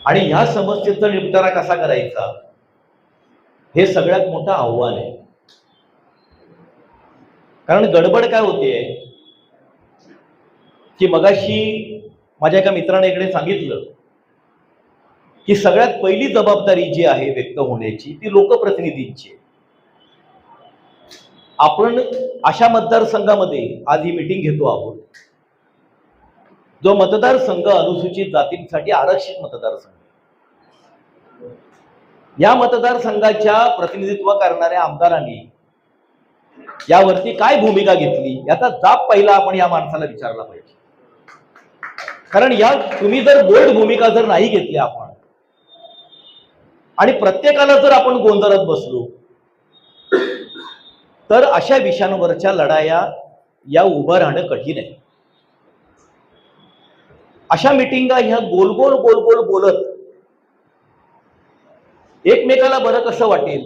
आणि ह्या समस्येचा निपटारा कसा करायचा हे सगळ्यात मोठं आव्हान आहे. कारण गडबड काय होतीये की मगाशी माझ्या एका मित्राने इकडे सांगितलं की सगळ्यात पहिली जबाबदारी जी आहे व्यक्त होण्याची ती लोकप्रतिनिधींची. आपण अशा मतदारसंघामध्ये आज ही मीटिंग घेतो आहोत जो मतदारसंघ अनुसूचित जातींसाठी आरक्षित मतदारसंघ. या मतदारसंघाच्या प्रतिनिधित्व करणाऱ्या आमदारांनी यावरती काय भूमिका घेतली याचा जाब पहिला आपण या माणसाला विचारला पाहिजे. कारण या तुम्ही जर बोल्ड भूमिका जर नाही घेतली आपण आणि प्रत्येकाला जर आपण गोंधळत बसलो तर अशा विषयांवरच्या लढाया या उभं राहणं कठीण आहे. अशा मिटिंगा ह्या गोल गोल गोल गोल बोलत एकमेकाला बरं कसं वाटेल,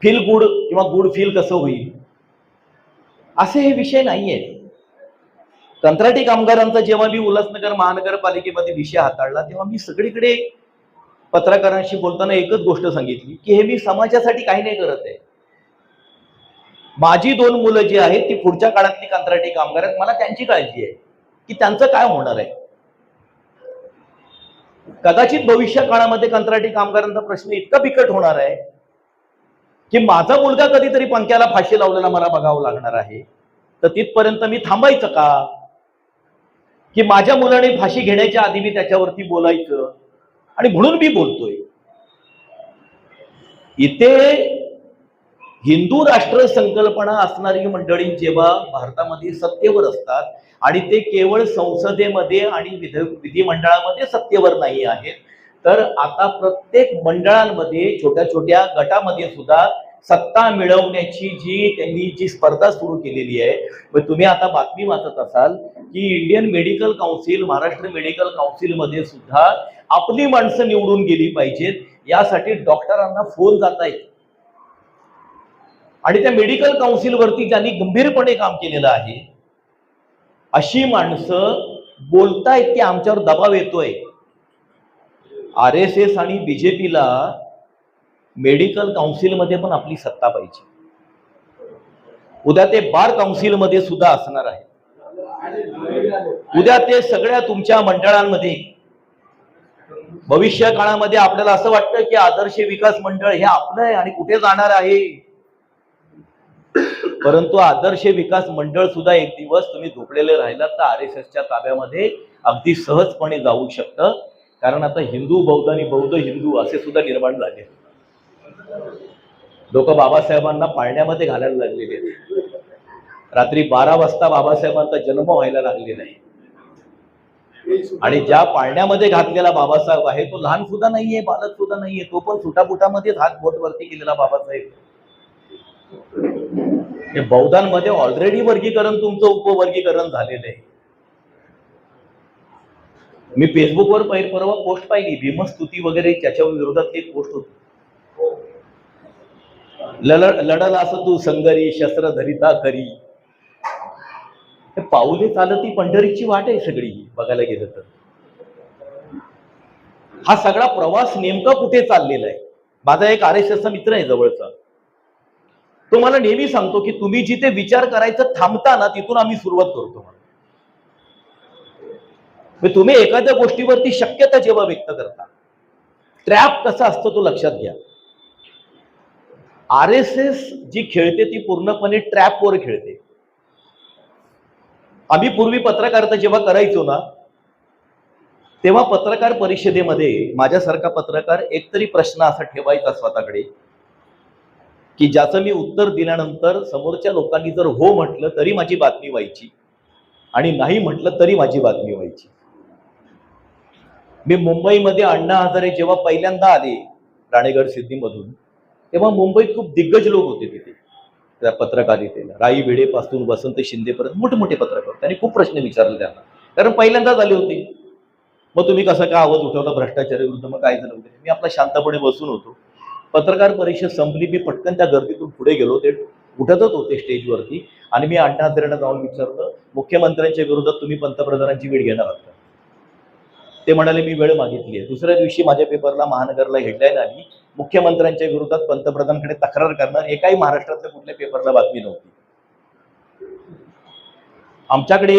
फील गुड किंवा गुड फील कसं होईल असे हे विषय नाहीये. कंत्राटी कामगारांचा जेव्हा मी उल्हासनगर महानगरपालिकेमध्ये विषय हाताळला तेव्हा मी सगळीकडे पत्रकारांशी बोलताना एकच गोष्ट सांगितली की हे मी समाजासाठी काही नाही करत आहे. माझी 2 मुलं जी आहेत ती पुढच्या काळातली कंत्राटी कामगार आहेत. मला त्यांची काळजी आहे की त्यांचं काय होणार आहे. कदाचित भविष्य काळामध्ये कंत्राटी कामगारांचा प्रश्न इतका बिकट होणार आहे की माझा मुलगा कधीतरी पंख्याला फाशी लावलेला मला बघावं लागणार आहे. तर तिथपर्यंत मी थांबायचं का की माझ्या मुलाने फाशी घेण्याच्या आधी मी त्याच्यावरती बोलायचं. आणि म्हणून मी बोलतोय इथे हिंदू राष्ट्र संकल्पना असणारी मंडळी जेव्हा भारतामध्ये सत्तेवर असतात आणि ते केवळ संसदेमध्ये आणि विधिमंडळामध्ये सत्तेवर नाही आहेत तर आता प्रत्येक मंडळांमध्ये छोट्या छोट्या गटामध्ये सुद्धा सत्ता मिळवण्याची त्यांनी जी स्पर्धा सुरू केलेली आहे. मग तुम्ही आता बातमी वाचत असाल की Indian medical council, Maharashtra medical council मध्ये सुद्धा आपली माणसं निवडून गेली पाहिजेत यासाठी डॉक्टरांना फोन जात आहेत. आणि त्या मेडिकल काउन्सिल वरती ज्यांनी गंभीरपणे काम केलेलं आहे अशी माणसं बोलतायत की आमच्यावर दबाव येतोय. RSS आणि बीजेपीला मेडिकल काउन्सिल मध्ये पण आपली सत्ता पाहिजे. उद्या ते बार काउन्सिल मध्ये सुद्धा असणार आहे. उद्या ते सगळ्या तुमच्या मंडळांमध्ये भविष्य काळामध्ये आपल्याला असं वाटतं की आदर्श विकास मंडळ हे आपलं आहे आणि कुठे जाणार आहे. परंतु आदर्श विकास मंडळ सुद्धा एक दिवस तुम्ही झोपलेले राहिलात तर RSSच्या ताब्यामध्ये अगदी सहजपणे जाऊ शकतं. कारण आता हिंदू बौद्ध आणि बौद्ध हिंदू असे सुद्धा निर्माण झाले. लोक बाबासाहेबांना पाळण्यामध्ये घालायला लागलेले आहेत. रात्री 12 वाजता बाबासाहेबांचा जन्म व्हायला लागलेला आहे. आणि ज्या पाळण्यामध्ये घातलेला बाबासाहेब आहे तो लहान सुद्धा नाहीये, बालक सुद्धा नाहीये. तो पण सुटापुटामध्येच हात बोट वरती केलेला बाबासाहेब. हे बौद्धांमध्ये ऑलरेडी वर्गीकरण तुमचं उपवर्गीकरण झालेलं आहे. मी फेसबुकवर परवा पोस्ट पाहिली भीमस्तुती वगैरे त्याच्या विरोधात एक पोस्ट होती. लढला असं तू संगरी शस्त्र धरिता करी. पाऊले चालती पंढरीची वाट आहे सगळी बघायला गेलं तर. हा सगळा प्रवास नेमका कुठे चाललेला आहे. माझा एक RSSचा मित्र आहे जवळचा, तो मला नेहमी सांगतो की तुम्ही जिथे विचार करायचं थांबता ना तिथून आम्ही सुरुवात करतो. तुम्ही एखाद्या गोष्टीवरती शक्यता जेव्हा व्यक्त करता ट्रॅप कसा असतो तो लक्षात घ्या. RSS जी खेळते ती पूर्णपणे ट्रॅपवर खेळते. आम्ही पूर्वी पत्रकारिता जेव्हा करायचो ना तेव्हा पत्रकार परिषदेमध्ये माझ्यासारखा पत्रकार एकतरी प्रश्न असा ठेवायचा स्वतःकडे की ज्याचं मी उत्तर दिल्यानंतर समोरच्या लोकांनी जर हो म्हटलं तरी माझी बातमी व्हायची आणि नाही म्हटलं तरी माझी बातमी व्हायची. मी मुंबईमध्ये अण्णा हजारे जेव्हा पहिल्यांदा आले राणेगड सिद्धीमधून तेव्हा मुंबईत खूप दिग्गज लोक होते तिथे त्या पत्रकारितेला. राई भिडे पासून वसंत शिंदेपर्यंत मोठमोठे पत्रकार. त्यांनी खूप प्रश्न विचारले त्यांना, कारण पहिल्यांदाच आले होते. मग तुम्ही कसं काय आवाज उठवला भ्रष्टाचाराविरुद्ध, मग काय झालं वगैरे. मी आपला शांतपणे बसून होतो. पत्रकार परिषद संपली. मी पटकन त्या गर्दीतून पुढे गेलो. ते उठतच होते स्टेजवरती आणि मी अण्णा हजारेंना जाऊन विचारलं मुख्यमंत्र्यांच्या विरोधात तुम्ही पंतप्रधानांची वेळ घेणार आहात का. ते म्हणाले मी वेळ मागितली आहे. दुसऱ्या दिवशी माझ्या पेपरला महानगरला हेडलाईन आली, मुख्यमंत्र्यांच्या विरोधात पंतप्रधानांकडे तक्रार करणार. एकाही महाराष्ट्रातल्या कुठल्या पेपरला बातमी नव्हती. आमच्याकडे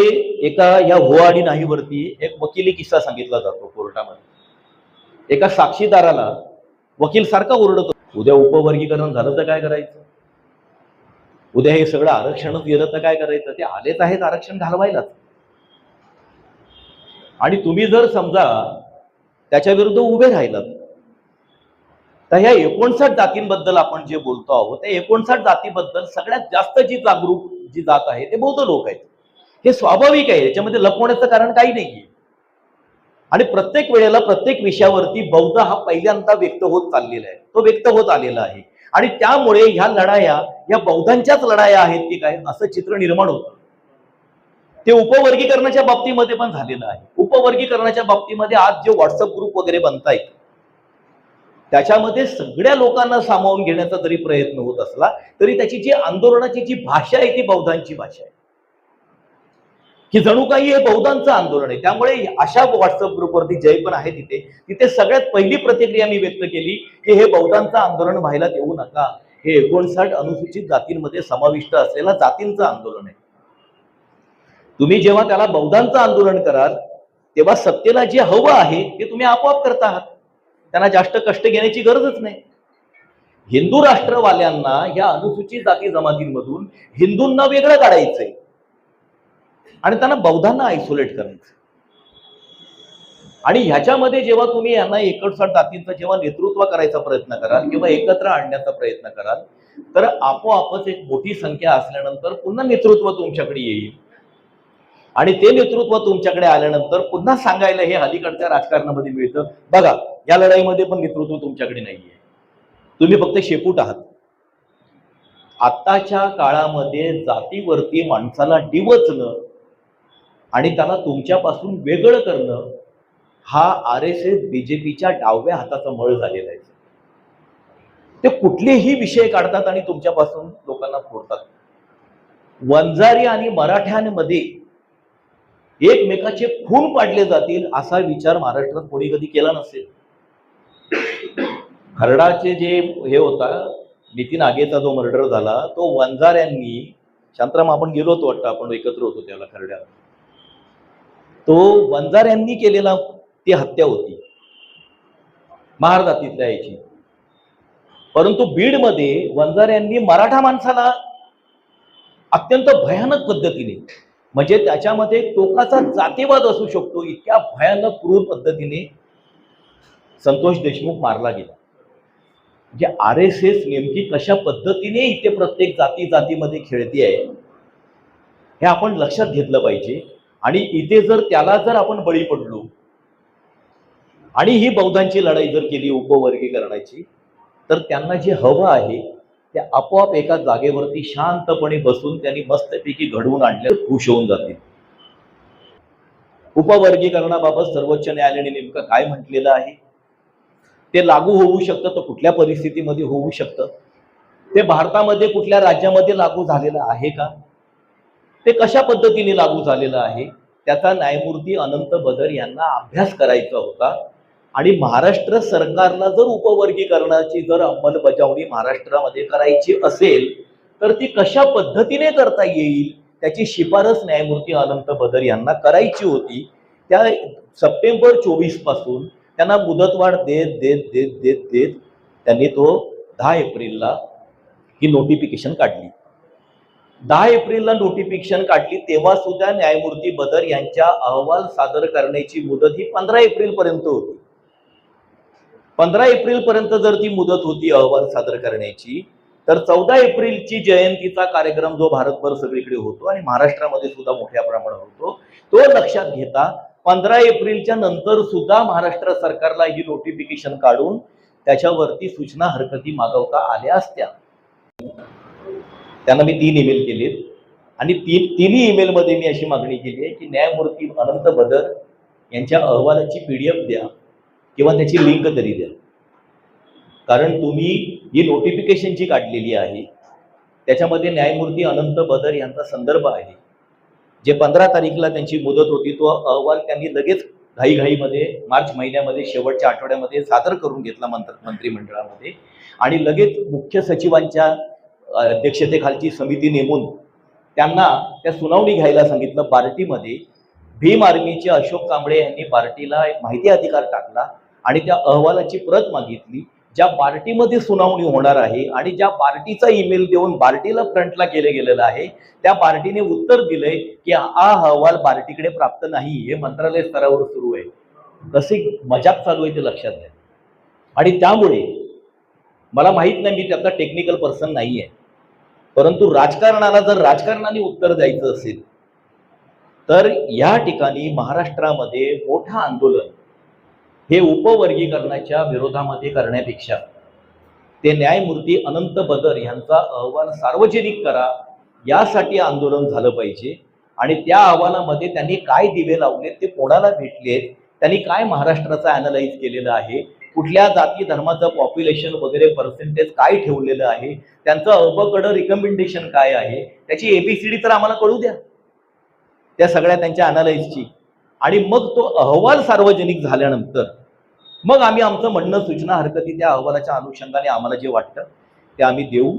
एका या हो आणि नाही वरती एक वकिली किस्सा सांगितला जातो कोर्टामध्ये. एका साक्षीदाराला वकील सारखा ओरडतो, उद्या उपवर्गीकरण झालं तर काय करायचं, उद्या हे सगळं आरक्षणच गेलं तर काय करायचं. ते आलेच आहेत आरक्षण घालवायलाच. आणि तुम्ही जर समजा त्याच्या विरुद्ध उभे राहिलात तर ह्या 59 जातींबद्दल आपण जे बोलतो आहोत, त्या 59 जातीबद्दल सगळ्यात जास्त जी जागरूक जी जात आहे ते बौद्ध लोक आहेत. हे स्वाभाविक आहे, याच्यामध्ये लपवण्याचं कारण काही नाहीये. आणि प्रत्येक वेळेला प्रत्येक विषयावरती बौद्ध हा पहिल्यांदा व्यक्त होत चाललेला आहे, तो व्यक्त होत आलेला आहे. आणि त्यामुळे ह्या लढाया या बौद्धांच्याच लढाया आहेत की काय असं चित्र निर्माण होतं. ते उपवर्गीकरणाच्या बाबतीमध्ये पण झालेलं आहे. उपवर्गीकरणाच्या बाबतीमध्ये आज जे व्हॉट्सअप ग्रुप वगैरे बनतायत त्याच्यामध्ये सगळ्या लोकांना सामावून घेण्याचा जरी प्रयत्न होत असला तरी त्याची जी आंदोलनाची जी भाषा आहे ती बौद्धांची भाषा आहे, की जणू काही हे बौद्धांचं आंदोलन आहे. त्यामुळे अशा व्हॉट्सअप ग्रुपवरती जे पण आहे तिथे सगळ्यात पहिली प्रतिक्रिया मी व्यक्त केली की हे बौद्धांचं आंदोलन व्हायला देऊ नका. हे 59 अनुसूचित जातींमध्ये समाविष्ट असलेला जातींचं आंदोलन आहे. तुम्ही जेव्हा त्याला बौद्धांचं आंदोलन कराल तेव्हा सत्तेला जे हवं आहे ते तुम्ही आपोआप करता आहात. त्यांना जास्त कष्ट घेण्याची गरजच नाही. हिंदू राष्ट्रवाल्यांना या अनुसूचित जाती जमातींमधून हिंदूंना वेगळं काढायचंय आणि त्यांना बौद्धांना आयसोलेट करायचं. आणि ह्याच्यामध्ये जेव्हा तुम्ही यांना 59 जातींचं जेव्हा नेतृत्व करायचा प्रयत्न कराल किंवा एकत्र आणण्याचा प्रयत्न कराल तर आपोआपच एक मोठी संख्या असल्यानंतर पुन्हा नेतृत्व तुमच्याकडे येईल. आणि ते नेतृत्व तुमच्याकडे आल्यानंतर पुन्हा सांगायला हे अलीकडच्या राजकारणामध्ये मिळतं, बघा या लढाईमध्ये पण नेतृत्व तुमच्याकडे नाहीये, तुम्ही फक्त शेपूट आहात. आताच्या काळामध्ये जातीवरती माणसाला डिवचणं आणि त्याला तुमच्यापासून वेगळं करणं हा RSS बीजेपीच्या डाव्या हाताचा मळ झालेला आहे. ते कुठलेही विषय काढतात आणि तुमच्यापासून लोकांना फोडतात. वंजारी आणि मराठ्यांमध्ये एकमेकाचे खून पाडले जातील असा विचार महाराष्ट्रात कोणी कधी केला नसेल. खरडाचे जे हे होता नितीन आगेचा जो मर्डर झाला तो वंजाऱ्यांनी, शांतराम आपण गेलो होतो वाटतं, आपण एकत्र होतो त्याला खरड्याला, तो वंजाऱ्यांनी केलेला ती हत्या होती महार जातीतल्या याची. परंतु बीडमध्ये वंजाऱ्यांनी मराठा माणसाला अत्यंत भयानक पद्धतीने, म्हणजे त्याच्यामध्ये टोकाचा जातीवाद असू शकतो इतक्या भयानक क्रूर पद्धतीने संतोष देशमुख मारला गेला. म्हणजे RSS नेमकी कशा पद्धतीने इथे प्रत्येक जातीमध्ये खेळती आहे हे आपण लक्षात घेतलं पाहिजे. आणि इथे त्याला जर आपण बळी पडलो आणि ही बौद्धांची लढाई जर केली उपवर्गीकरणाची तर त्यांना जे हवं आहे ते आपोआप एका जागेवरती शांतपणे बसून त्यांनी मस्तपैकी घडवून आणले, खुश होऊन जातील. उपवर्गीकरणाबाबत सर्वोच्च न्यायालयाने नेमकं काय म्हटलेलं आहे, ते लागू होऊ शकतं तर कुठल्या परिस्थितीमध्ये होऊ शकतं, ते भारतामध्ये कुठल्या राज्यामध्ये लागू झालेलं आहे का, ते कशा पद्धतीने लागू झालेलं आहे, त्याचा न्यायमूर्ती अनंत बदर यांना अभ्यास करायचा होता. आणि महाराष्ट्र सरकारला जर उपवर्गीकरणाची जर अंमलबजावणी महाराष्ट्रामध्ये करायची असेल तर ती कशा पद्धतीने करता येईल त्याची शिफारस न्यायमूर्ती अनंत बदर यांना करायची होती. त्या सप्टेंबर 24 पासून त्यांना मुदतवाढ देत देत देत देत देत त्यांनी तो 10 एप्रिलला ही नोटिफिकेशन काढली. 10 एप्रिलला नोटिफिकेशन काढली तेव्हा सुद्धा न्यायमूर्ती बदर यांच्या अहवाल सादर करण्याची मुदत ही 15 एप्रिल पर्यंत होती. 15 एप्रिल पर्यंत जर ती मुदत होती अहवाल सादर करण्याची तर 14 एप्रिलची जयंतीचा कार्यक्रम जो भारतभर सगळीकडे होतो आणि महाराष्ट्रामध्ये सुद्धा मोठ्या प्रमाणात होतो तो लक्षात घेता 15 एप्रिलच्या नंतर सुद्धा महाराष्ट्र सरकारला ही नोटिफिकेशन काढून त्याच्यावरती सूचना हरकती मागवता आल्या असत्या. त्यांना मी 3 ईमेल केलेत आणि तिन्ही ईमेलमध्ये मी अशी मागणी केली आहे की न्यायमूर्ती अनंत बदर यांच्या अहवालाची PDF द्या किंवा त्याची लिंक तरी द्या. कारण तुम्ही ही नोटिफिकेशन जी काढलेली आहे त्याच्यामध्ये न्यायमूर्ती अनंत बदर यांचा संदर्भ आहे. जे 15 तारीखला त्यांची मुदत होती तो अहवाल त्यांनी लगेच घाईघाईमध्ये मार्च महिन्यामध्ये शेवटच्या आठवड्यामध्ये सादर करून घेतला मंत्रिमंडळामध्ये आणि लगेच मुख्य सचिवांच्या अध्यक्षतेखालची समिती नेमून त्यांना त्या सुनावणी घ्यायला सांगितलं बार्टीमध्ये. भीम आर्मीचे अशोक कांबळे यांनी बार्टीला एक माहिती अधिकार टाकला आणि त्या अहवालाची प्रत मागितली. ज्या बार्टीमध्ये सुनावणी होणार आहे आणि ज्या बार्टीचा ईमेल देऊन बार्टीला फ्रंटला केले गेलेलं आहे त्या बार्टीने उत्तर दिलंय की हा अहवाल बार्टीकडे प्राप्त नाही, हे मंत्रालय स्तरावर सुरू आहे. कशी मजाक चालू आहे ते लक्षात घ्या. आणि त्यामुळे मला माहित नाही, मी त्याचा टेक्निकल पर्सन नाहीये, परंतु राजकारणाला जर राजकारणाने उत्तर द्यायचं असेल तर या ठिकाणी महाराष्ट्रामध्ये मोठं आंदोलन हे उपवर्गीकरणाच्या विरोधामध्ये करण्यापेक्षा ते न्यायमूर्ती अनंत बदर यांचा अहवाल सार्वजनिक करा यासाठी आंदोलन झालं पाहिजे. आणि त्या अहवालामध्ये त्यांनी काय दिवे लावलेत, ते कोणाला भेटलेत, त्यांनी काय महाराष्ट्राचं अॅनालाइज केलेलं आहे, कुठल्या जाती धर्माचं पॉप्युलेशन वगैरे पर्सेंटेज काय ठेवलेलं आहे, त्यांचं अबकडं रिकमेंडेशन काय आहे, त्याची एबीसीडी तर आम्हाला कळू द्या त्या सगळ्या त्यांच्या अॅनालाइजची. आणि मग तो अहवाल सार्वजनिक झाल्यानंतर मग आम्ही आमचं म्हणणं, सूचना, हरकती त्या अहवालाच्या अनुषंगाने आम्हाला जे वाटतं ते आम्ही देऊ.